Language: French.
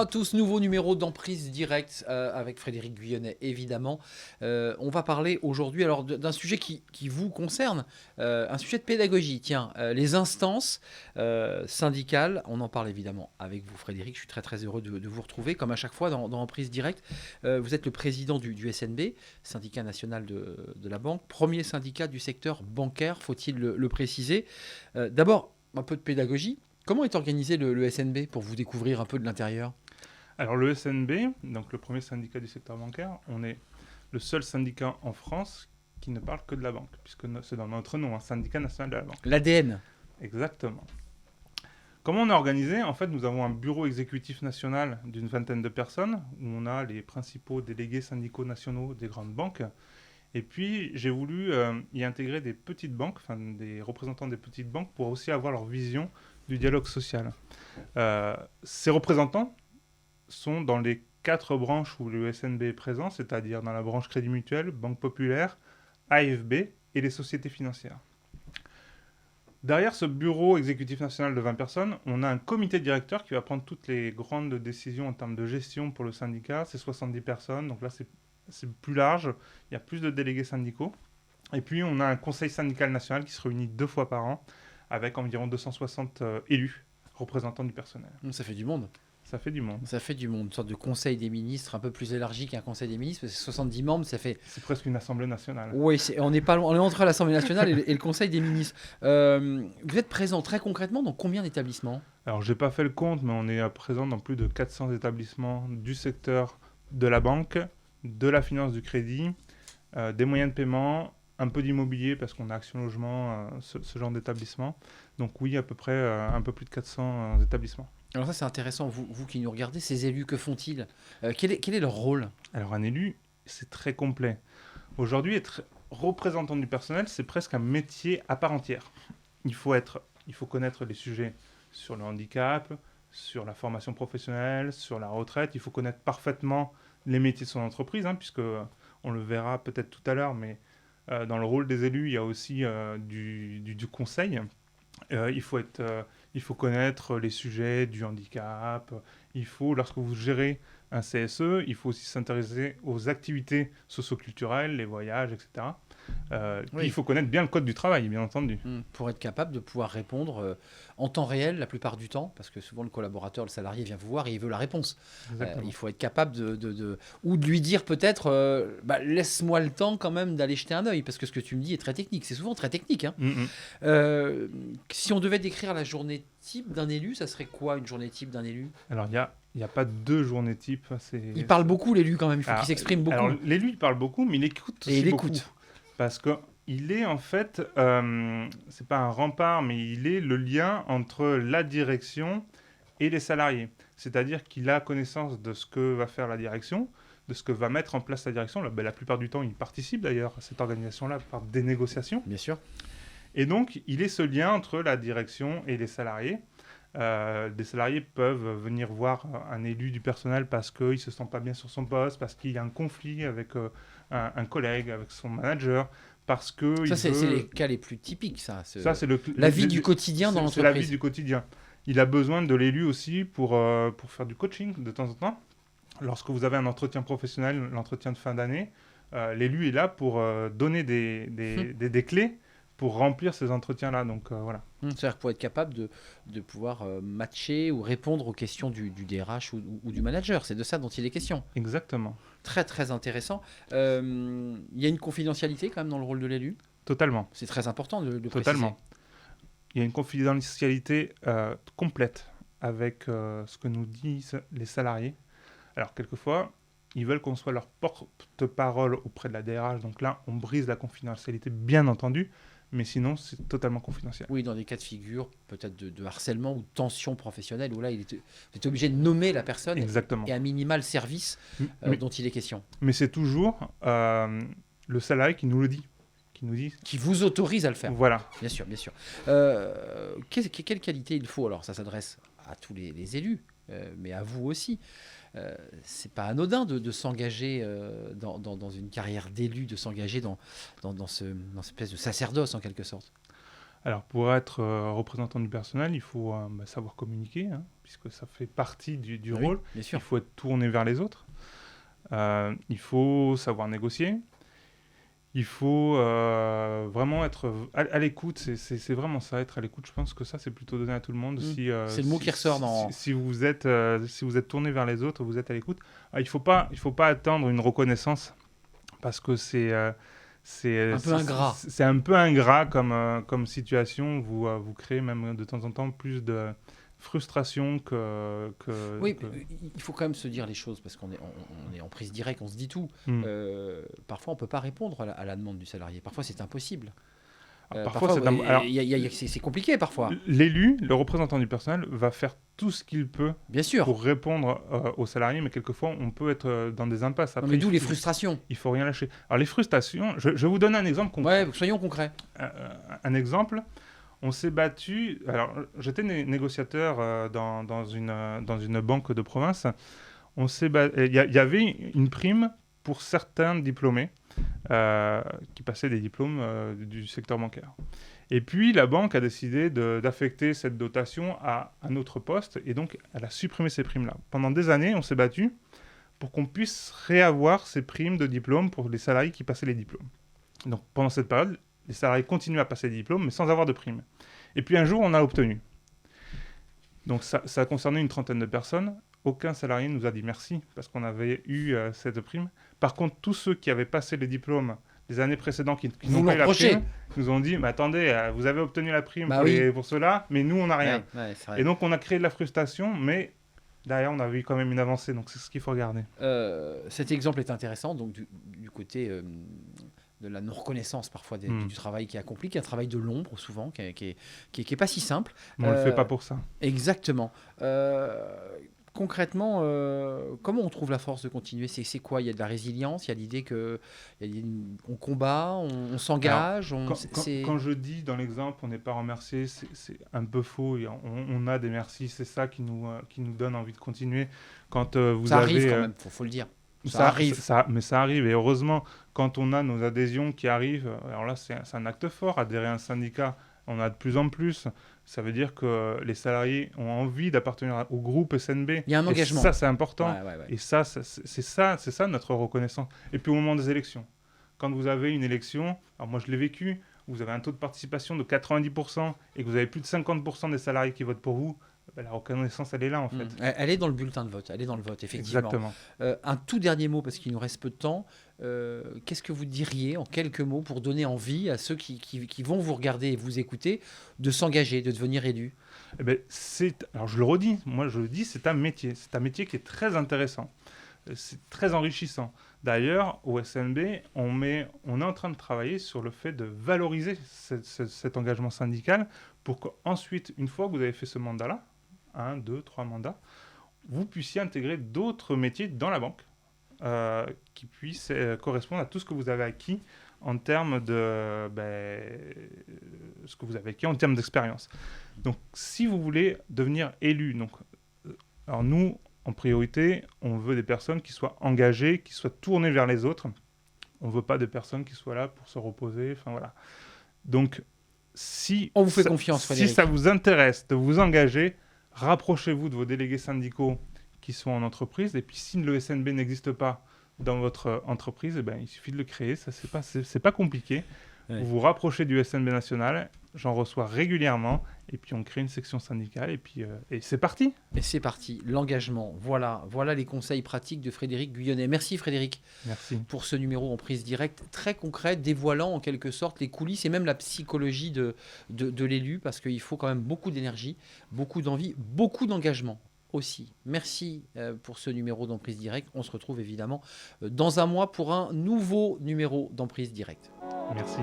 à tous, nouveau numéro d'Emprise Directe avec Frédéric Guyonnet évidemment. On va parler aujourd'hui alors d'un sujet qui vous concerne, un sujet de pédagogie, tiens, les instances syndicales. On en parle évidemment avec vous Frédéric, je suis très très heureux de vous retrouver comme à chaque fois dans Emprise Directe. Vous êtes le président du SNB, syndicat national de la banque, premier syndicat du secteur bancaire, faut-il le préciser. D'abord, un peu de pédagogie. Comment est organisé le SNB pour vous découvrir un peu de l'intérieur? Alors le SNB, donc le premier syndicat du secteur bancaire, on est le seul syndicat en France qui ne parle que de la banque, puisque c'est dans notre nom, un syndicat national de la banque. L'ADN. Exactement. Comment on est organisé? En fait, nous avons un bureau exécutif national d'une vingtaine de personnes, où on a les principaux délégués syndicaux nationaux des grandes banques. Et puis, j'ai voulu y intégrer des petites banques, enfin des représentants des petites banques, pour aussi avoir leur vision du dialogue social. Ces représentants sont dans les 4 branches où le SNB est présent, c'est-à-dire dans la branche Crédit Mutuel, Banque Populaire, AFB et les sociétés financières. Derrière ce bureau exécutif national de 20 personnes, on a un comité directeur qui va prendre toutes les grandes décisions en termes de gestion pour le syndicat. C'est 70 personnes, donc là c'est plus large, il y a plus de délégués syndicaux. Et puis on a un conseil syndical national qui se réunit 2 fois par an avec environ 260 élus, représentants du personnel. Ça fait du monde. Ça fait du monde. Ça fait du monde. Une sorte de conseil des ministres un peu plus élargi qu'un conseil des ministres. Parce que 70 membres, ça fait... C'est presque une assemblée nationale. Oui, on est pas loin. On est entre l'Assemblée nationale et le conseil des ministres. Vous êtes présent très concrètement dans combien d'établissements? Alors, j'ai pas fait le compte, mais on est présent dans plus de 400 établissements du secteur de la banque, de la finance du crédit, des moyens de paiement, un peu d'immobilier parce qu'on a Action Logement, ce genre d'établissement. Donc oui, à peu près un peu plus de 400 établissements. Alors ça, c'est intéressant. Vous qui nous regardez, ces élus, que font-ils? Quel est leur rôle? Alors, un élu, c'est très complet. Aujourd'hui, être représentant du personnel, c'est presque un métier à part entière. Il faut connaître les sujets sur le handicap, sur la formation professionnelle, sur la retraite. Il faut connaître parfaitement les métiers de son entreprise, puisque on le verra peut-être tout à l'heure, mais dans le rôle des élus, il y a aussi du conseil. Il faut connaître les sujets du handicap. Lorsque vous gérez un CSE, il faut aussi s'intéresser aux activités socioculturelles, les voyages, etc. Oui. Puis il faut connaître bien le code du travail, bien entendu. Pour être capable de pouvoir répondre en temps réel la plupart du temps, parce que souvent le collaborateur, le salarié vient vous voir et il veut la réponse. Il faut être capable ou de lui dire peut-être laisse-moi le temps quand même d'aller jeter un œil, parce que ce que tu me dis est très technique. C'est souvent très technique. Si on devait décrire la journée type d'un élu, ça serait quoi une journée type d'un élu? Alors il n'y a pas 2 journées type. Il parle beaucoup l'élu quand même, il faut qu'il s'exprime beaucoup. Alors l'élu il parle beaucoup, mais il écoute aussi beaucoup. Parce qu'il est en fait, c'est pas un rempart, mais il est le lien entre la direction et les salariés. C'est-à-dire qu'il a connaissance de ce que va faire la direction, de ce que va mettre en place la direction. La plupart du temps, il participe d'ailleurs à cette organisation-là par des négociations. Bien sûr. Et donc, il est ce lien entre la direction et les salariés. Des salariés peuvent venir voir un élu du personnel parce qu'il ne se sent pas bien sur son poste, parce qu'il y a un conflit avec un collègue, avec son manager, parce que... Ça, c'est les cas les plus typiques, ça. Ça, c'est la vie du quotidien dans l'entreprise. C'est la vie du quotidien. Il a besoin de l'élu aussi pour faire du coaching de temps en temps. Lorsque vous avez un entretien professionnel, l'entretien de fin d'année, l'élu est là pour donner des clés pour remplir ces entretiens-là. Donc voilà. C'est-à-dire pour être capable de pouvoir matcher ou répondre aux questions du DRH ou du manager. C'est de ça dont il est question. Exactement. Très, très intéressant. Il y a une confidentialité quand même dans le rôle de l'élu? Totalement. C'est très important de Totalement. préciser. Il y a une confidentialité complète avec ce que nous disent les salariés. Alors, quelquefois, ils veulent qu'on soit leur porte-parole auprès de la DRH. Donc là, on brise la confidentialité, bien entendu. Mais sinon, c'est totalement confidentiel. Oui, dans des cas de figure, peut-être de harcèlement ou de tension professionnelle, où là, vous êtes obligé de nommer la personne. Exactement. Et à minima le service dont il est question. Mais c'est toujours le salarié qui nous le dit. Qui vous autorise à le faire. Voilà. Bien sûr, bien sûr. Quelle qualité il faut? Alors, ça s'adresse à tous les élus, mais à vous aussi. C'est pas anodin de s'engager dans une carrière d'élu, de s'engager dans cette espèce de sacerdoce en quelque sorte. Alors pour être représentant du personnel, il faut savoir communiquer. puisque ça fait partie du Oui, rôle. bien sûr. Il faut être tourné vers les autres. Il faut savoir négocier. Il faut vraiment être à l'écoute. C'est vraiment ça, être à l'écoute. Je pense que ça, c'est plutôt donné à tout le monde. C'est le mot qui ressort dans... Si vous êtes tourné vers les autres, vous êtes à l'écoute. Il faut pas attendre une reconnaissance parce que c'est un peu ingrat. C'est un peu ingrat comme situation. Vous créez même de temps en temps plus de frustration Oui, il faut quand même se dire les choses parce qu'on est, on est en prise directe, on se dit tout. Parfois, on ne peut pas répondre à la demande du salarié. Parfois, c'est impossible. Parfois, c'est compliqué parfois. L'élu, le représentant du personnel, va faire tout ce qu'il peut Bien sûr. pour répondre aux salariés, mais quelquefois, on peut être dans des impasses. Après, mais d'où les frustrations. Il ne faut rien lâcher. Alors, les frustrations, je vais vous donner un exemple concret. Ouais, soyons concrets. Un exemple, on s'est battu. Alors, j'étais négociateur dans une banque de province. Il y avait une prime pour certains diplômés qui passaient des diplômes du secteur bancaire. Et puis, la banque a décidé d'affecter cette dotation à un autre poste, et donc elle a supprimé ces primes-là. Pendant des années, on s'est battu pour qu'on puisse réavoir ces primes de diplôme pour les salariés qui passaient les diplômes. Donc, pendant cette période, les salariés continuaient à passer les diplômes, mais sans avoir de primes. Et puis, un jour, on a obtenu. Donc, ça a concerné une trentaine de personnes. Aucun salarié nous a dit merci parce qu'on avait eu cette prime. Par contre, tous ceux qui avaient passé les diplômes les années précédentes, qui n'ont pas eu la prime, nous ont dit, mais attendez, vous avez obtenu la prime pour cela, mais nous, on n'a rien. Et donc, on a créé de la frustration, mais derrière, on a vu quand même une avancée. Donc, c'est ce qu'il faut regarder. Cet exemple est intéressant. Donc, du côté de la non-reconnaissance parfois du travail qui est accompli, qui est un travail de l'ombre souvent, qui est pas si simple. Mais on ne le fait pas pour ça. Exactement. Concrètement, comment on trouve la force de continuer ? C'est quoi ? Il y a de la résilience, il y a l'idée qu'on combat, on s'engage. Quand je dis dans l'exemple, on n'est pas remercié, c'est un peu faux. On a des merci, c'est ça qui nous donne envie de continuer. Quand ça arrive quand même, faut le dire. Ça arrive. Mais ça arrive, et heureusement, quand on a nos adhésions qui arrivent, alors là, c'est un acte fort, adhérer à un syndicat, on a de plus en plus. Ça veut dire que les salariés ont envie d'appartenir au groupe SNB. Il y a un engagement. Et ça, c'est important. Ouais. Et ça, c'est ça notre reconnaissance. Et puis au moment des élections, quand vous avez une élection, alors moi je l'ai vécu, vous avez un taux de participation de 90% et que vous avez plus de 50% des salariés qui votent pour vous, la reconnaissance, elle est là en fait. Elle est dans le bulletin de vote, elle est dans le vote, effectivement. Exactement. Un tout dernier mot, parce qu'il nous reste peu de temps. Qu'est-ce que vous diriez en quelques mots pour donner envie à ceux qui vont vous regarder et vous écouter de s'engager, de devenir élus ? Alors je le redis, moi je le dis, c'est un métier. C'est un métier qui est très intéressant. C'est très enrichissant. D'ailleurs, au SNB, on est en train de travailler sur le fait de valoriser cet engagement syndical pour qu'ensuite, une fois que vous avez fait ce mandat-là, 1, 2, 3 mandats, vous puissiez intégrer d'autres métiers dans la banque qui puissent correspondre à tout ce que vous avez acquis en termes de ce que vous avez acquis en termes d'expérience. Donc, si vous voulez devenir élu, alors nous, en priorité, on veut des personnes qui soient engagées, qui soient tournées vers les autres. On ne veut pas de personnes qui soient là pour se reposer. Enfin voilà. Donc, on vous fait confiance, Frédéric. Si ça vous intéresse de vous engager, rapprochez-vous de vos délégués syndicaux qui sont en entreprise. Et puis, si le SNB n'existe pas dans votre entreprise, il suffit de le créer. Ça, c'est pas compliqué. Ouais. Vous vous rapprochez du SNB national. J'en reçois régulièrement. Et puis, on crée une section syndicale. Et puis, et c'est parti. Et c'est parti. L'engagement. Voilà les conseils pratiques de Frédéric Guyonnet. Merci, Frédéric. Merci. Pour ce numéro en prise directe, très concret, dévoilant en quelque sorte les coulisses et même la psychologie de l'élu, parce qu'il faut quand même beaucoup d'énergie, beaucoup d'envie, beaucoup d'engagement aussi. Merci pour ce numéro d'Emprise Directe. On se retrouve évidemment dans un mois pour un nouveau numéro d'Emprise Directe. Merci.